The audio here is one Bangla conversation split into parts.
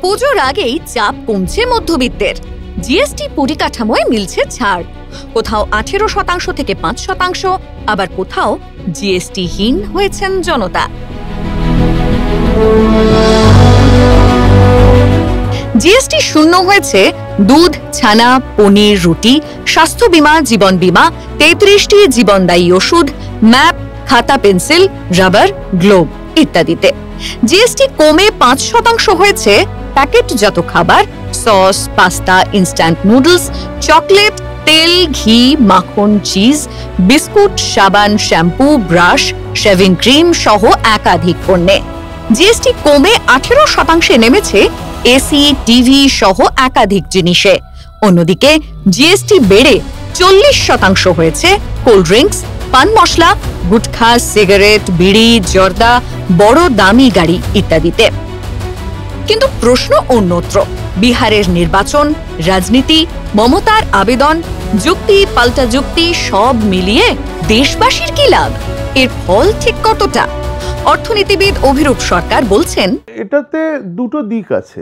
পুজোর আগেই চাপ কমছে মধ্যবিত্তের। জিএসটি পরিকাঠামোয় মিলছে ছাড়, কোথাও 18% থেকে 5%, আবার কোথাও জিএসটিহীন হয়েছেন জনতা। জিএসটি শূন্য হয়েছে দুধ, ছানা, পনির, রুটি, স্বাস্থ্য বীমা, জীবন বীমা, 33টি জীবনদায়ী ওষুধ, ম্যাপ, খাতা, পেন্সিল, রাবার, গ্লোব ইত্যাদিতে। জিএসটি কমে 5% হয়েছে প্যাকেটজাত খাবার, sauce, pasta, instant noodles, chocolate, তেল, ঘি, মাখন, চিজ, বিস্কুট, সাবান, শ্যাম্পু, ব্রাশ, শেভিং ক্রিম সহ একাধিক পণ্যে। জিএসটি কমে 18% নেমেছে এসি, টিভি সহ একাধিক জিনিসে। অন্যদিকে জিএসটি বেড়ে 40% হয়েছে কোল্ড ড্রিঙ্কস, পান মশলা, গুটখা, সিগারেট, বিড়ি, জর্দা, বড় দামি গাড়ি ইত্যাদিতে। কিন্তু প্রশ্ন অন্যত্র। বিহারের নির্বাচন, রাজনীতি, মমতার আবেদন, যুক্তি পাল্টা যুক্তি সব মিলিয়ে দেশবাসীর কি লাভ? এর ফল ঠিক কতটা? অর্থনীতিবিদ অভিরূপ সরকার বলছেন, এটাতে দুটো দিক আছে।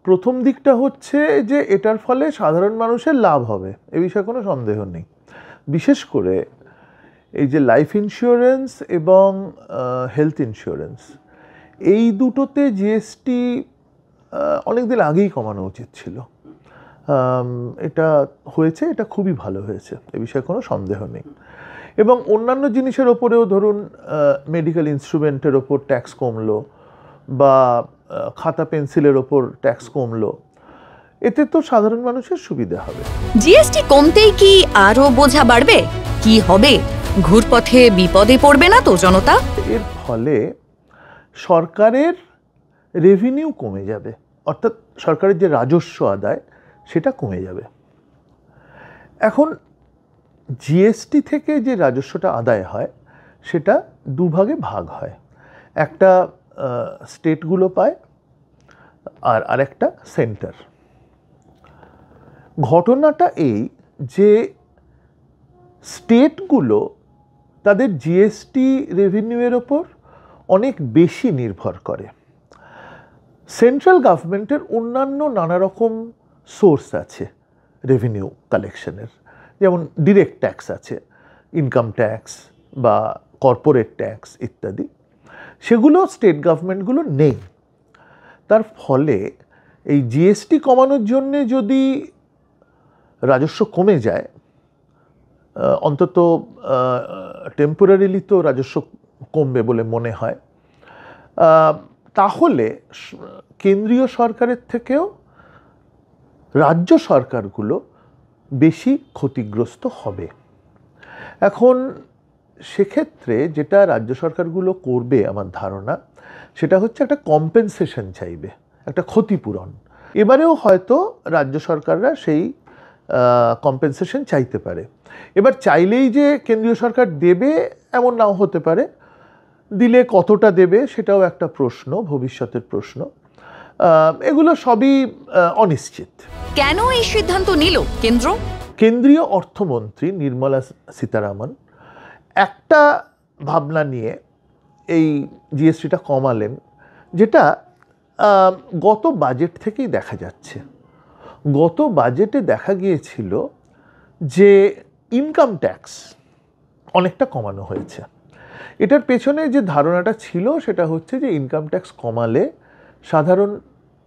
প্রথম দিকটা হচ্ছে যে এটার ফলে সাধারণ মানুষের লাভ হবে, এ বিষয়ে কোনো সন্দেহ নেই। বিশেষ করে এই যে লাইফ ইন্স্যুরেন্স এবং হেলথ ইন্স্যুরেন্স, এই দুটোতে জিএসটি অনেকদিন আগেই কমানো উচিত ছিল। এটা হয়েছে, এটা খুবই ভালো হয়েছে, এ বিষয়ে কোনো সন্দেহ নেই। এবং অন্যান্য জিনিসের ওপরেও ধরুন মেডিকেল ইনস্ট্রুমেন্টের ওপর ট্যাক্স কমলো বা খাতা পেন্সিলের ওপর ট্যাক্স কমলো, এতে তো সাধারণ মানুষের সুবিধা হবে। জিএসটি কমতেই কি আরো বোঝা বাড়বে? কি হবে? ঘুরপথে বিপদে পড়বে না তো জনতা? এর ফলে সরকারের রেভিনিউ কমে যাবে, অর্থাৎ সরকারের যে রাজস্ব আদায় সেটা কমে যাবে। এখন জিএসটি থেকে যে রাজস্বটা আদায় হয় সেটা দুভাগে ভাগ হয়, একটা স্টেটগুলো পায় আর আরেকটা সেন্টার। ঘটনাটা এই যে স্টেটগুলো তাদের জিএসটি রেভিনিউয়ের ওপর অনেক বেশি নির্ভর করে। সেন্ট্রাল গভর্নমেন্টের অন্যান্য নানা রকম সোর্স আছে রেভিনিউ কালেকশনের, যেমন ডিরেক্ট ট্যাক্স আছে, ইনকাম ট্যাক্স বা কর্পোরেট ট্যাক্স ইত্যাদি, সেগুলো স্টেট গভর্নমেন্টগুলো নেই। তার ফলে এই জিএসটি কমানোর জন্যে যদি রাজস্ব কমে যায়, অন্তত টেম্পোরারিলি তো রাজস্ব কমবে বলে মনে হয়, তাহলে কেন্দ্রীয় সরকারের থেকেও রাজ্য সরকারগুলো বেশি ক্ষতিগ্রস্ত হবে। এখন সেক্ষেত্রে যেটা রাজ্য সরকারগুলো করবে আমার ধারণা, সেটা হচ্ছে একটা কম্পেনসেশন চাইবে, একটা ক্ষতিপূরণ। এবারেও হয়তো রাজ্য সরকাররা সেই কম্পেনসেশন চাইতে পারে। এবার চাইলেই যে কেন্দ্রীয় সরকার দেবে এমন নাও হতে পারে, দিলে কতটা দেবে সেটাও একটা প্রশ্ন, ভবিষ্যতের প্রশ্ন। এগুলো সবই অনিশ্চিত। কেন এই সিদ্ধান্ত নিল কেন্দ্র? কেন্দ্রীয় অর্থমন্ত্রী নির্মলা সীতারামন একটা ভাবনা নিয়ে এই জিএসটিটা কমালেন, যেটা গত বাজেট থেকেই দেখা যাচ্ছে। গত বাজেটে দেখা গিয়েছিল যে ইনকাম ট্যাক্স অনেকটা কমানো হয়েছে। এটার পেছনে যে ধারণাটা ছিল সেটা হচ্ছে যে ইনকাম ট্যাক্স কমালে সাধারণ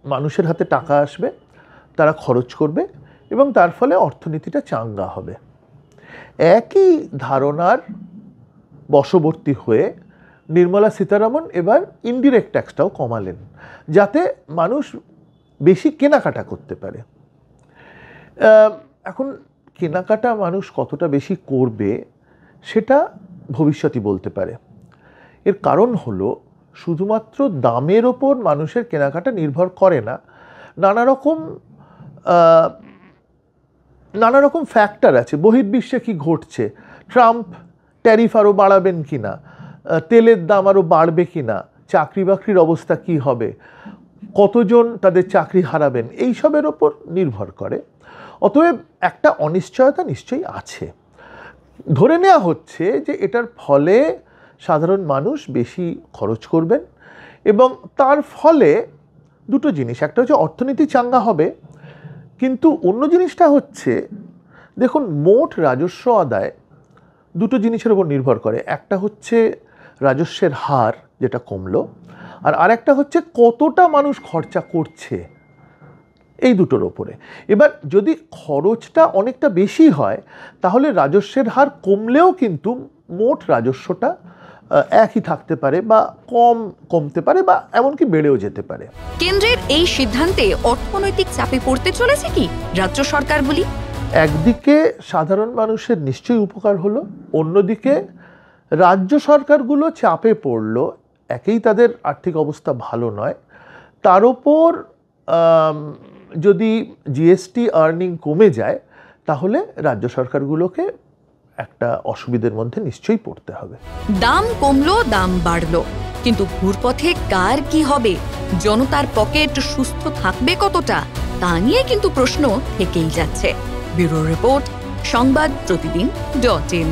মানুষের হাতে টাকা আসবে, তারা খরচ করবে এবং তার ফলে অর্থনীতিটা চাঙ্গা হবে। একই ধারণার বশবর্তী হয়ে নির্মলা সীতারামন এবার ইনডিরেক্ট ট্যাক্সটাও কমালেন, যাতে মানুষ বেশি কেনাকাটা করতে পারে। এখন কেনাকাটা মানুষ কতটা বেশি করবে সেটা ভবিষ্যতই বলতে পারে। এর কারণ হলো শুধুমাত্র দামের ওপর মানুষের কেনাকাটা নির্ভর করে না, নানা রকম ফ্যাক্টর আছে। বহির্বিশ্বে কি ঘটছে, ট্রাম্প ট্যারিফ আরও বাড়াবেন কিনা, তেলের দাম আরও বাড়বে কিনা, চাকরি বাকরির অবস্থা কি হবে, কতজন তাদের চাকরি হারাবেন, এইসবের ওপর নির্ভর করে। অতএব একটা অনিশ্চয়তা নিশ্চয়ই আছে। ধরে নেওয়া হচ্ছে যে এটার ফলে সাধারণ মানুষ বেশি খরচ করবেন এবং তার ফলে দুটো জিনিস, একটা হচ্ছে অর্থনীতি চাঙ্গা হবে, কিন্তু অন্য জিনিসটা হচ্ছে দেখুন মোট রাজস্ব আদায় দুটো জিনিসের উপর নির্ভর করে। একটা হচ্ছে রাজস্বের হার যেটা কমলো, আর আরেকটা হচ্ছে কতটা মানুষ খরচা করছে, এই দুটোর ওপরে। এবার যদি খরচটা অনেকটা বেশি হয় তাহলে রাজস্বের হার কমলেও কিন্তু মোট রাজস্বটা একই থাকতে পারে বা কমতে পারে বা এমনকি বেড়েও যেতে পারে। কেন্দ্রের এই সিদ্ধান্তে অর্থনৈতিক চাপে পড়তে চলেছে কি রাজ্য সরকারগুলি? একদিকে সাধারণ মানুষের নিশ্চয়ই উপকার হলো, অন্যদিকে রাজ্য সরকারগুলো চাপে পড়লো। একেই তাদের আর্থিক অবস্থা ভালো নয়, তার ওপর যদি জিএসটি আর্নিং কমে যায় তাহলে রাজ্য সরকারগুলোকে একটা অসুবিধার মধ্যে নিশ্চয়ই পড়তে হবে। দাম কমলো, দাম বাড়লো, কিন্তু ঘুরপথে কার কি হবে, জনতার পকেট সুস্থ থাকবে কতটা, তা নিয়ে কিন্তু প্রশ্ন থেকেই যাচ্ছে। ব্যুরো রিপোর্ট, সংবাদ প্রতিদিন.in।